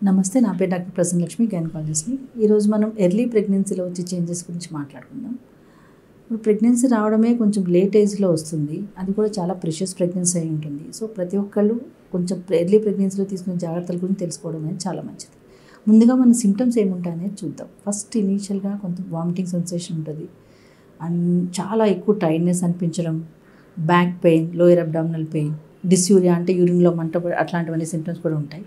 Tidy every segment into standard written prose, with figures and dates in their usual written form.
నమస్తే, నా పేరు డాక్టర్ ప్రసన్న లక్ష్మి, గైనకాలజిస్ట్ని. ఈరోజు మనం ఎర్లీ ప్రెగ్నెన్సీలో వచ్చే చేంజెస్ గురించి మాట్లాడుకుందాం. ఇప్పుడు ప్రెగ్నెన్సీ రావడమే కొంచెం లేట్ ఏజ్లో వస్తుంది. అది కూడా చాలా ప్రెషియస్ ప్రెగ్నెన్సీ అయి ఉంటుంది. సో ప్రతి ఒక్కళ్ళు కొంచెం ఎర్లీ ప్రెగ్నెన్సీలో తీసుకునే జాగ్రత్తల గురించి తెలుసుకోవడం అనేది చాలా మంచిది. ముందుగా మన సిమ్టమ్స్ ఏముంటాయి అనేది చూద్దాం. ఫస్ట్ ఇనీషియల్గా కొంత వామిటింగ్ సెన్సేషన్ ఉంటుంది అండ్ చాలా ఎక్కువ టైర్డ్నెస్ అనిపించడం, back pain, lower abdominal pain, dysuria అంటే యూరిన్లో మంట అట్లాంటివన్నీ సిమ్టమ్స్ కూడా ఉంటాయి.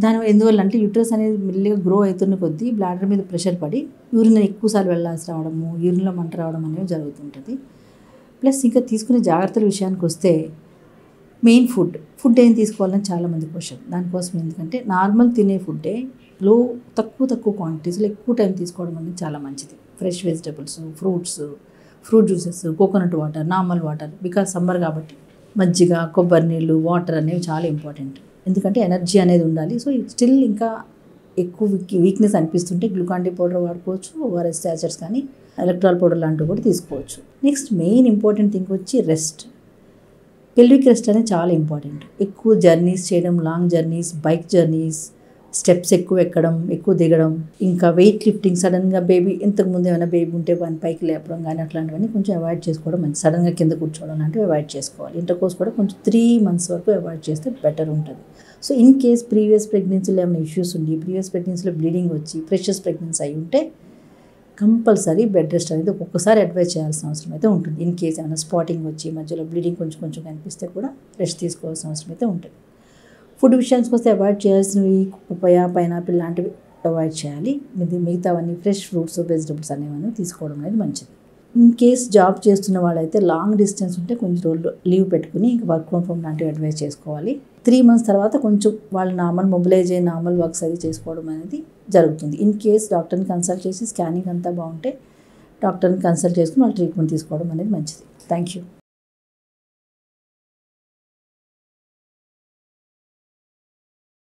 దాని ఎందువల్ల అంటే యూట్రస్ అనేది మెల్లిగా గ్రో అవుతున్న కొద్దీ బ్లాడర్ మీద ప్రెషర్ పడి యూరిన్ ఎక్కువసార్లు వెళ్ళాల్సి రావడము, యూరిన్లో మంట రావడం అనేవి జరుగుతుంటుంది. ప్లస్ ఇంకా తీసుకునే జాగ్రత్తల విషయానికి వస్తే మెయిన్ ఫుడ్ ఏం తీసుకోవాలని చాలామంది క్వశ్చన్. దానికోసం ఎందుకంటే నార్మల్ తినే ఫుడ్డే తక్కువ క్వాంటిటీస్లో ఎక్కువ టైం తీసుకోవడం అనేది చాలా మంచిది. Fresh vegetables, fruit juices, coconut water, normal water. Because summer కాబట్టి మజ్జిగ, కొబ్బరి నీళ్ళు, వాటర్ అనేవి చాలా ఇంపార్టెంట్. ఎందుకంటే ఎనర్జీ అనేది ఉండాలి. సో స్టిల్ ఇంకా ఎక్కువ వీక్నెస్ అనిపిస్తుంటే గ్లూకాన్ డి పౌడర్ వాడుకోవచ్చు, ఓఆర్ఎస్ శాచెట్స్ కానీ ఎలక్ట్రాల్ పౌడర్ లాంటివి కూడా తీసుకోవచ్చు. నెక్స్ట్ మెయిన్ ఇంపార్టెంట్ థింగ్ వచ్చి రెస్ట్. పెల్విక్ రెస్ట్ అనేది చాలా ఇంపార్టెంట్. ఎక్కువ జర్నీస్ చేయడం, long journeys, bike journeys, steps ఎక్కువ ఎక్కడం, ఎక్కువ దిగడం, ఇంకా వెయిట్ లిఫ్టింగ్, సడన్గా బేబీ ఇంతకుముందు ఏమైనా బేబీ ఉంటే వాని పైకి లేపడం కానీ అట్లాంటివన్నీ కొంచెం అవాయిడ్ చేసుకోవడం మంచి. సడన్గా కింద కూర్చోవడం లాంటివి అవాయిడ్ చేసుకోవాలి. ఇంటర్కోర్స్ కూడా కొంచెం 3 months వరకు అవాయిడ్ చేస్తే బెటర్ ఉంటుంది. సో ఇన్ కేస్ ప్రీవియస్ ప్రెగ్నెన్సీలో ఏమైనా ఇష్యూస్ ఉండి, ప్రీవియస్ ప్రెగ్నెన్సీలో బ్లీడింగ్ వచ్చి ప్రెషియస్ ప్రెగ్నెన్సీ అయి ఉంటే కంపల్సరీ బెడ్ రెస్ట్ అనేది ఒక్కొక్కసారి అడ్వైజ్ చేయాల్సిన అవసరం అయితే ఉంటుంది. ఇన్ కేస్ ఏమైనా స్పాటింగ్ వచ్చి మధ్యలో బ్లీడింగ్ కొంచెం కనిపిస్తే కూడా రెస్ట్ తీసుకోవాల్సిన అవసరం అయితే ఉంటుంది. ఫుడ్ విషయానికి వస్తే అవాయిడ్ చేయాల్సినవి పపాయ, పైనాపిల్ లాంటివి అవాయిడ్ చేయాలి. మిగతావన్నీ ఫ్రెష్ ఫ్రూట్స్, వెజిటబుల్స్ అనేవన్నీ తీసుకోవడం అనేది మంచిది. ఇన్ కేస్ జాబ్ చేస్తున్న వాళ్ళైతే లాంగ్ డిస్టెన్స్ ఉంటే కొంచెం రోజులు లీవ్ పెట్టుకుని ఇంకా వర్క్ ఫ్రమ్ హోమ్ లాంటివి అడ్వైజ్ చేసుకోవాలి. 3 months తర్వాత కొంచెం వాళ్ళు మొబిలైజ్ అయ్యి నార్మల్ వర్క్స్ అది చేసుకోవడం అనేది జరుగుతుంది. ఇన్ కేస్ డాక్టర్ని కన్సల్ట్ చేసి స్కానింగ్ అంతా బాగుంటే డాక్టర్ని కన్సల్ట్ చేసుకుని వాళ్ళు ట్రీట్మెంట్ తీసుకోవడం అనేది మంచిది. Thank you.